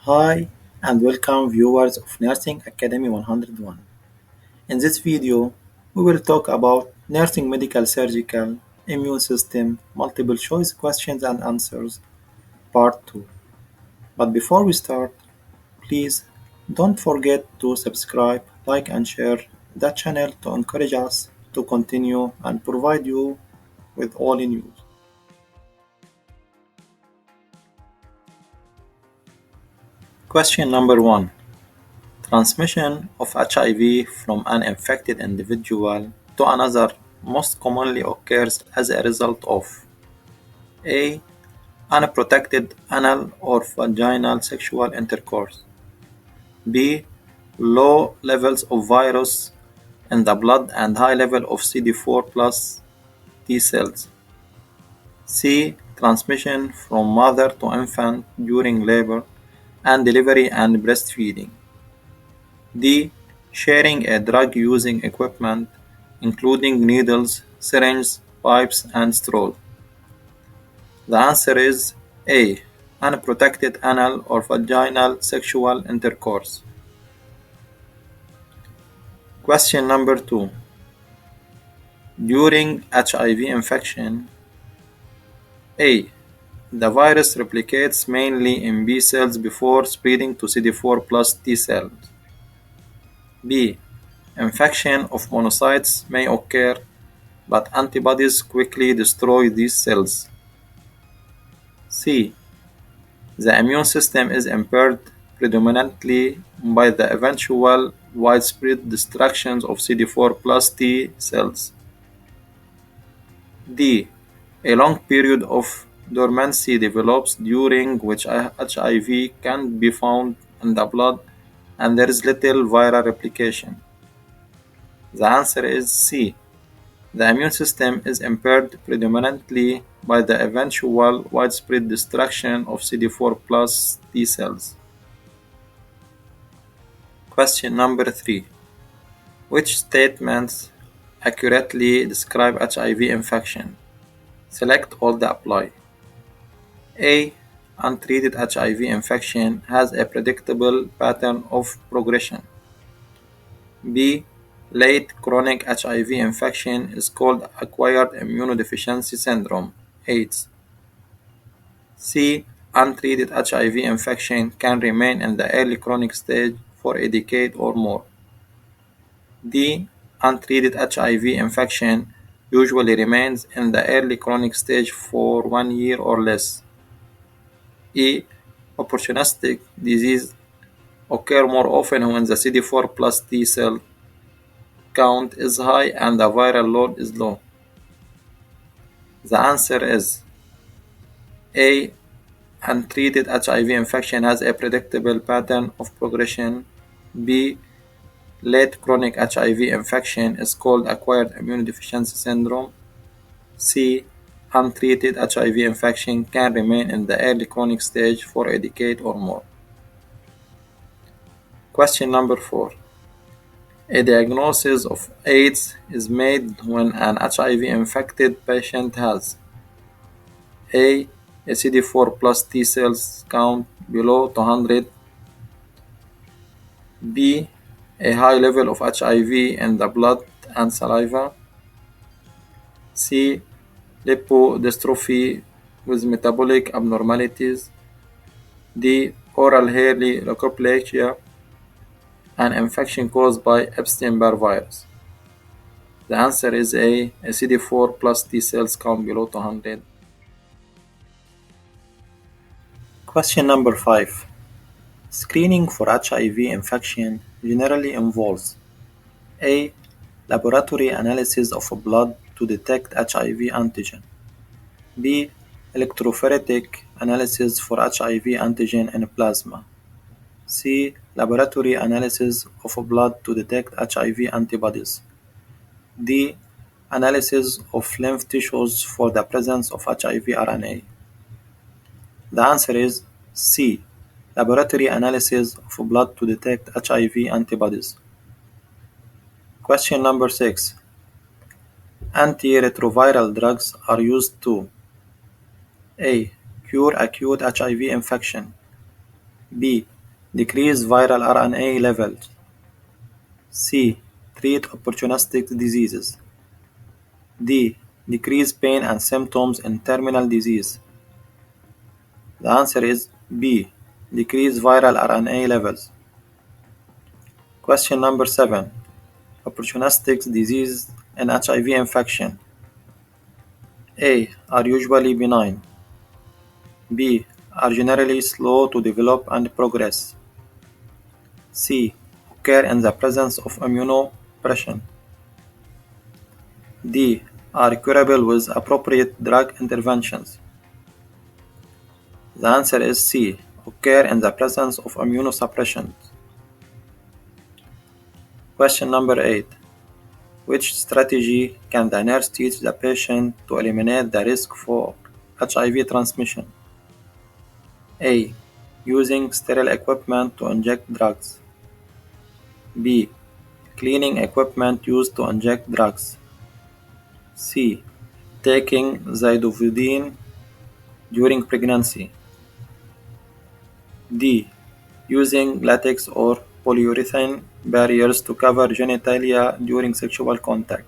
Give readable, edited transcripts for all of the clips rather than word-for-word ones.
Hi and welcome viewers of Nursing Academy 101. In this video, we will talk about nursing medical surgical immune system multiple choice questions and answers part 2. But before we start, please don't forget to subscribe, like and share the channel to encourage us to continue and provide you with all news. Question number 1. Transmission of HIV from an infected individual to another most commonly occurs as a result of A. Unprotected anal or vaginal sexual intercourse. B. Low levels of virus in the blood and high level of CD4 plus T cells. C. Transmission from mother to infant during labor and delivery and breastfeeding. D. Sharing a drug-using equipment, including needles, syringes, pipes, and straws. The answer is A. Unprotected anal or vaginal sexual intercourse. Question number 2. During HIV infection, A. The virus replicates mainly in B cells before spreading to CD4 plus T cells. B. Infection of monocytes may occur, but antibodies quickly destroy these cells. C. The immune system is impaired predominantly by the eventual widespread destruction of CD4 plus T cells. D. A long period of dormancy develops during which HIV can be found in the blood and there is little viral replication. The answer is C. The immune system is impaired predominantly by the eventual widespread destruction of CD4 plus T cells. Question number 3. Which statements accurately describe HIV infection? Select all that apply. A. Untreated HIV infection has a predictable pattern of progression. B. Late chronic HIV infection is called acquired immunodeficiency syndrome, AIDS. C. Untreated HIV infection can remain in the early chronic stage for a decade or more. D. Untreated HIV infection usually remains in the early chronic stage for 1 year or less. E. Opportunistic disease occur more often when the CD4 plus T cell count is high and the viral load is low. The answer is A. Untreated HIV infection has a predictable pattern of progression. B. Late chronic HIV infection is called acquired immunodeficiency syndrome. C. Untreated HIV infection can remain in the early chronic stage for a decade or more. Question number 4. A diagnosis of AIDS is made when an HIV-infected patient has A. CD4 plus T cells count below 200. B. A high level of HIV in the blood and saliva. C. Lipodystrophy with metabolic abnormalities. D. Oral hair leukoplakia, an infection caused by Epstein-Barr virus. The answer is A. CD4 plus T cells count below 200. Question number 5. Screening for HIV infection generally involves A. Laboratory analysis of blood to detect HIV antigen. B. Electrophoretic analysis for HIV antigen in plasma. C. Laboratory analysis of blood to detect HIV antibodies. D. Analysis of lymph tissues for the presence of HIV RNA. The answer is C. Laboratory analysis of blood to detect HIV antibodies. Question number 6. Antiretroviral drugs are used to A. Cure acute HIV infection. B. Decrease viral RNA levels. C. Treat opportunistic diseases. D. Decrease pain and symptoms in terminal disease. The answer is B. Decrease viral RNA levels. Question number 7. Opportunistic disease and HIV infection. A. Are usually benign. B. Are generally slow to develop and progress. C. Occur in the presence of immunosuppression. D. Are curable with appropriate drug interventions. The answer is C. Occur in the presence of immunosuppression. Question number 8. Which strategy can the nurse teach the patient to eliminate the risk for HIV transmission? A. Using sterile equipment to inject drugs. B. Cleaning equipment used to inject drugs. C. Taking zidovudine during pregnancy. D. Using latex or polyurethane barriers to cover genitalia during sexual contact.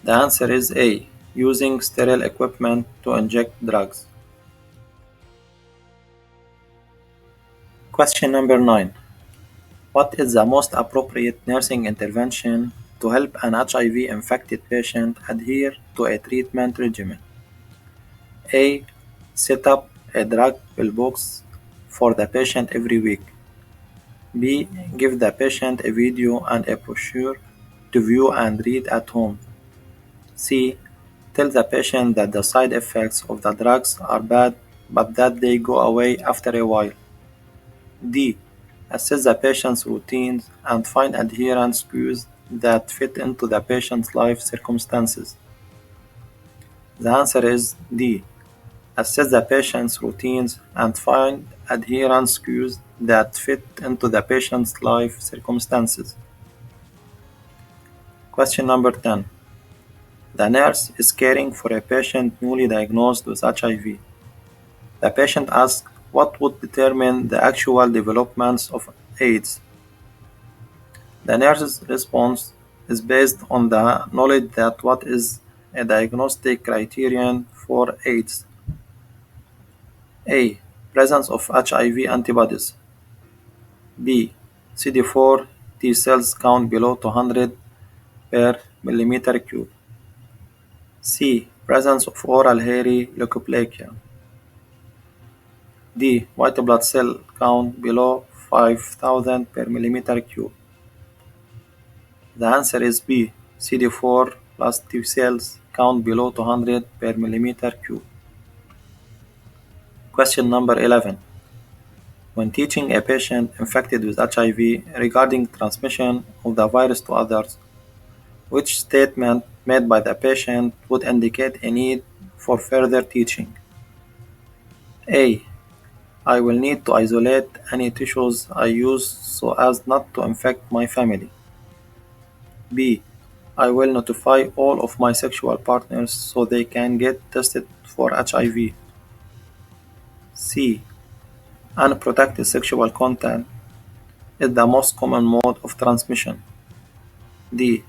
The answer is A. Using sterile equipment to inject drugs. Question number 9. What is the most appropriate nursing intervention to help an HIV-infected patient adhere to a treatment regimen? A. Set up a drug pillbox for the patient every week. B. Give the patient a video and a brochure to view and read at home. C. Tell the patient that the side effects of the drugs are bad, but that they go away after a while. D. Assess the patient's routines and find adherence cues that fit into the patient's life circumstances. The answer is D. Assess the patient's routines and find adherence cues that fit into the patient's life circumstances. Question number 10. The nurse is caring for a patient newly diagnosed with HIV. The patient asks what would determine the actual developments of AIDS. The nurse's response is based on the knowledge that what is a diagnostic criterion for AIDS. A. Presence of HIV antibodies. B. CD4 T cells count below 200 per millimeter cube. C. Presence of oral hairy leukoplakia. D. White blood cell count below 5000 per millimeter cube. The answer is B. CD4 plus T cells count below 200 per millimeter cube. Question number 11. When teaching a patient infected with HIV regarding transmission of the virus to others, which statement made by the patient would indicate a need for further teaching? A. I will need to isolate any tissues I use so as not to infect my family. B. I will notify all of my sexual partners so they can get tested for HIV. C. Unprotected sexual contact is the most common mode of transmission. D.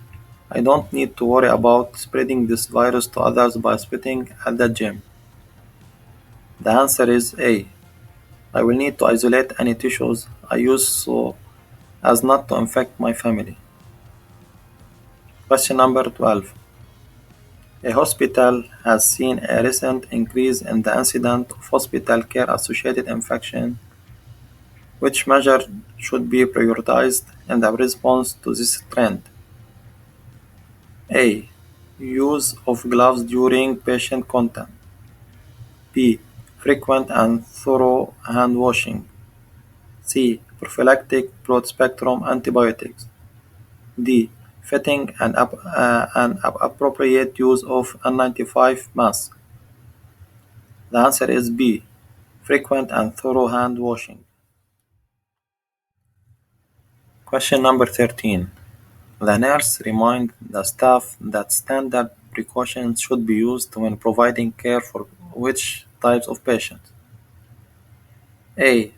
I don't need to worry about spreading this virus to others by spitting at the gym. The answer is A. I will need to isolate any tissues I use so as not to infect my family. Question number 12. A hospital has seen a recent increase in the incidence of hospital care associated infection. Which measure should be prioritized in the response to this trend? A. Use of gloves during patient contact. B. Frequent and thorough hand washing. C. Prophylactic broad-spectrum antibiotics. D. Fitting and appropriate use of N95 mask. The answer is B. Frequent and thorough hand washing. Question number 13. The nurse reminds the staff that standard precautions should be used when providing care for which types of patients? A.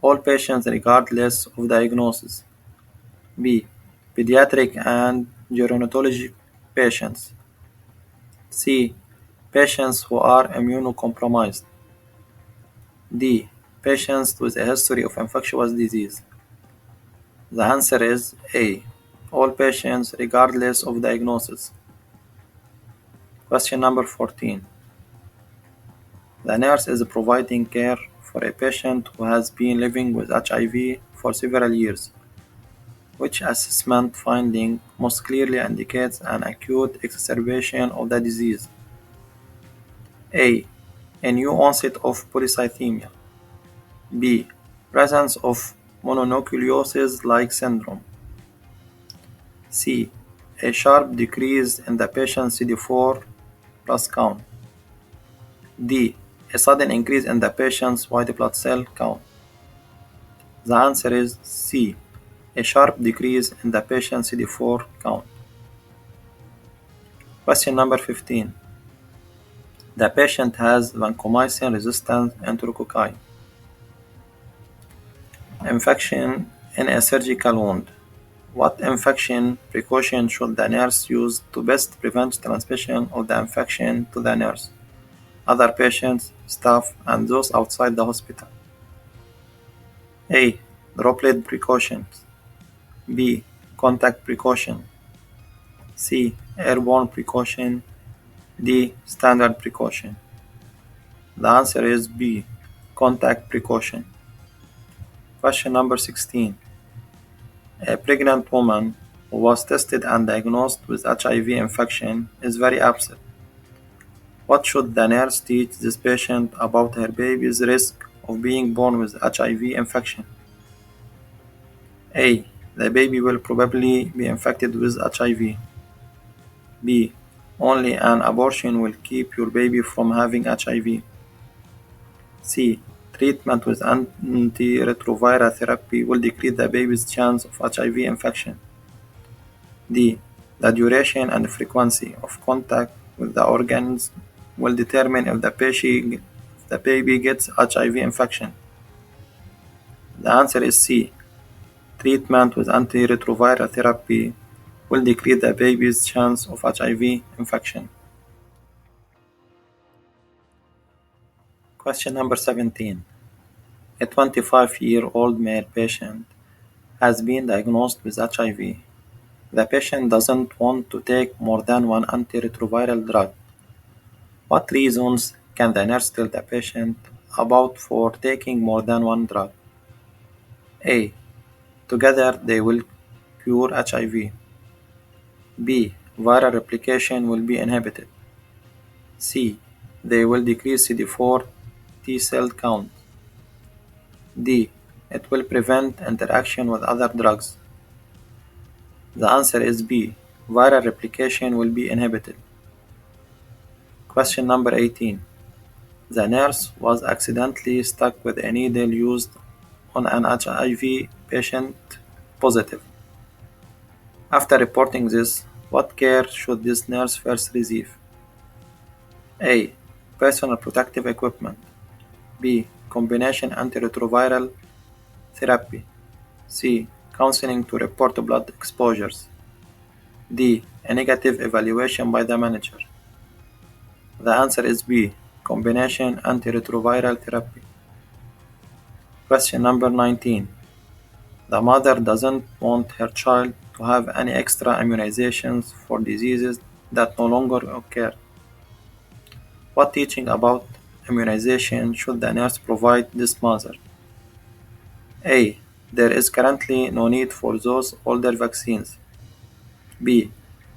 All patients regardless of diagnosis. B. Pediatric and gerontologic patients. C. Patients who are immunocompromised. D. Patients with a history of infectious disease. The answer is A. All patients regardless of diagnosis. Question number 14. The nurse is providing care for a patient who has been living with HIV for several years. Which assessment finding most clearly indicates an acute exacerbation of the disease? A. A new onset of polycythemia. B. Presence of mononucleosis-like syndrome. C. A sharp decrease in the patient's CD4 plus count. D. A sudden increase in the patient's white blood cell count. The answer is C. A sharp decrease in the patient's CD4 count. Question number 15. The patient has vancomycin-resistant enterococci infection in a surgical wound. What infection precaution should the nurse use to best prevent transmission of the infection to the nurse, other patients, staff, and those outside the hospital? A. Droplet precautions. B. Contact precaution. C. Airborne precaution. D. Standard precaution. The answer is B. Contact precaution. Question number 16. A pregnant woman who was tested and diagnosed with HIV infection is very upset. What should the nurse teach this patient about her baby's risk of being born with HIV infection? A. The baby will probably be infected with HIV. B. Only an abortion will keep your baby from having HIV. C. Treatment with antiretroviral therapy will decrease the baby's chance of HIV infection. D. The duration and frequency of contact with the organs will determine if the baby gets HIV infection. The answer is C. Treatment with antiretroviral therapy will decrease the baby's chance of HIV infection. Question number 17. A 25-year-old male patient has been diagnosed with HIV. The patient doesn't want to take more than one antiretroviral drug. What reasons can the nurse tell the patient about for taking more than one drug? A. Together they will cure HIV. B. Viral replication will be inhibited. C. They will decrease CD4 T cell count. D. It will prevent interaction with other drugs. The answer is B. Viral replication will be inhibited. Question number 18. The nurse was accidentally stuck with a needle used on an HIV patient positive. After reporting this, what care should this nurse first receive? A. Personal protective equipment. B. Combination antiretroviral therapy. C. Counseling to report blood exposures. D. A negative evaluation by the manager. The answer is B. Combination antiretroviral therapy. Question number 19. The mother doesn't want her child to have any extra immunizations for diseases that no longer occur. What teaching about immunization should the nurse provide this mother? A. There is currently no need for those older vaccines. B.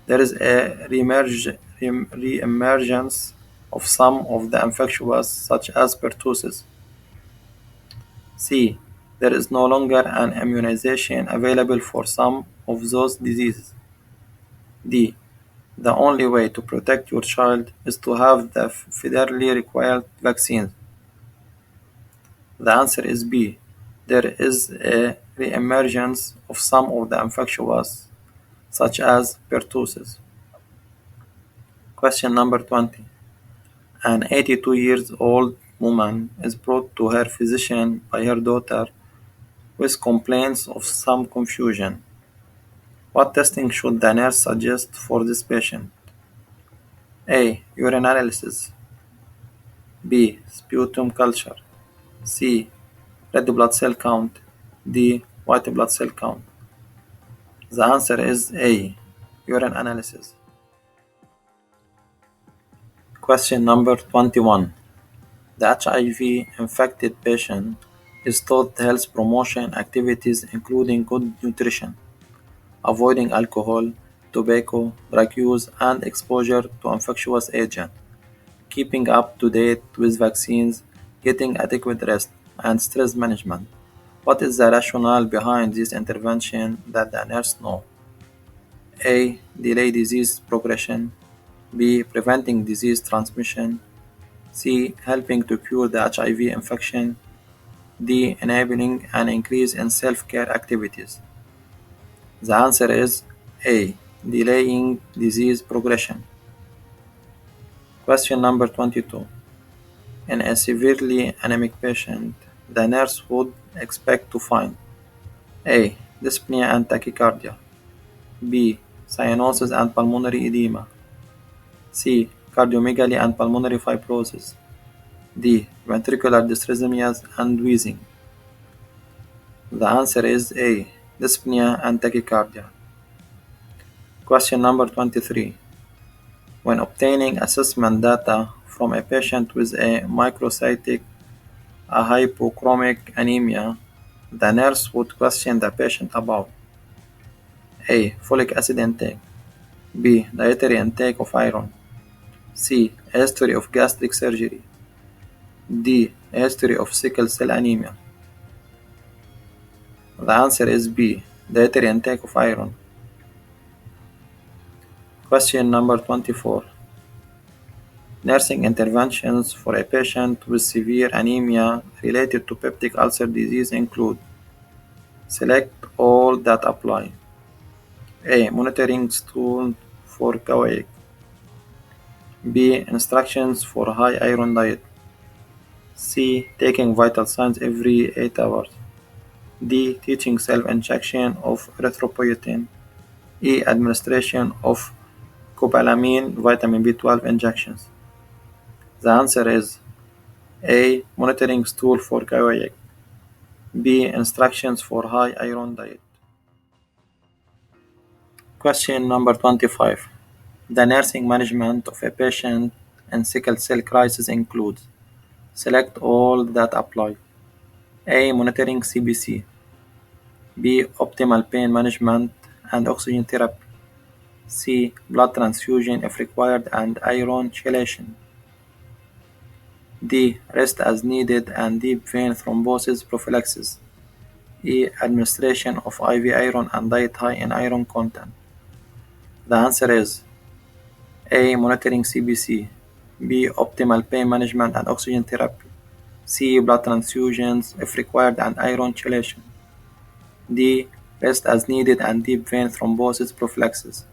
There is a re-emergence of some of the infectious such as pertussis. C. There is no longer an immunization available for some of those diseases. D. The only way to protect your child is to have the federally required vaccines. The answer is B. There is a re-emergence of some of the infectious such as pertussis. Question number 20. An 82-year-old woman is brought to her physician by her daughter with complaints of some confusion. What testing should the nurse suggest for this patient? A. Urine analysis. B. Sputum culture. C. Red blood cell count. D. White blood cell count. The answer is A. Urine analysis. Question number 21. The HIV infected patient is taught health promotion activities including good nutrition, avoiding alcohol, tobacco, drug use, and exposure to infectious agents, keeping up to date with vaccines, getting adequate rest, and stress management. What is the rationale behind this intervention that the nurse know? A. Delay disease progression. B. Preventing disease transmission. C. Helping to cure the HIV infection. D. Enabling an increase in self-care activities. The answer is A. Delaying disease progression. Question number 22. In a severely anemic patient, the nurse would expect to find A. Dyspnea and tachycardia. B. Cyanosis and pulmonary edema. C. Cardiomegaly and pulmonary fibrosis. D. Ventricular dysrhythmias and wheezing. The answer is A. Dyspnea and tachycardia. Question number 23. When obtaining assessment data from a patient with a microcytic hypochromic anemia, the nurse would question the patient about A. Folic acid intake. B. Dietary intake of iron. C. A history of gastric surgery. D. A history of sickle cell anemia. The answer is B. Dietary intake of iron. Question number 24. Nursing interventions for a patient with severe anemia related to peptic ulcer disease include: select all that apply. A. Monitoring stool for KOA. B. Instructions for high iron diet. C. Taking vital signs every 8 hours. D. Teaching self-injection of erythropoietin. E. Administration of cobalamin vitamin B12 injections. The answer is A. Monitoring stool for KOA. B. Instructions for high iron diet. Question number 25. The nursing management of a patient in sickle cell crisis includes: select all that apply. A. Monitoring CBC. B. Optimal pain management and oxygen therapy. C. Blood transfusion if required and iron chelation. D. Rest as needed and deep vein thrombosis prophylaxis. E. Administration of IV iron and diet high in iron content. The answer is A. Monitoring CBC. B. Optimal pain management and oxygen therapy. C. Blood transfusions if required and iron chelation. D. Rest as needed and deep vein thrombosis prophylaxis.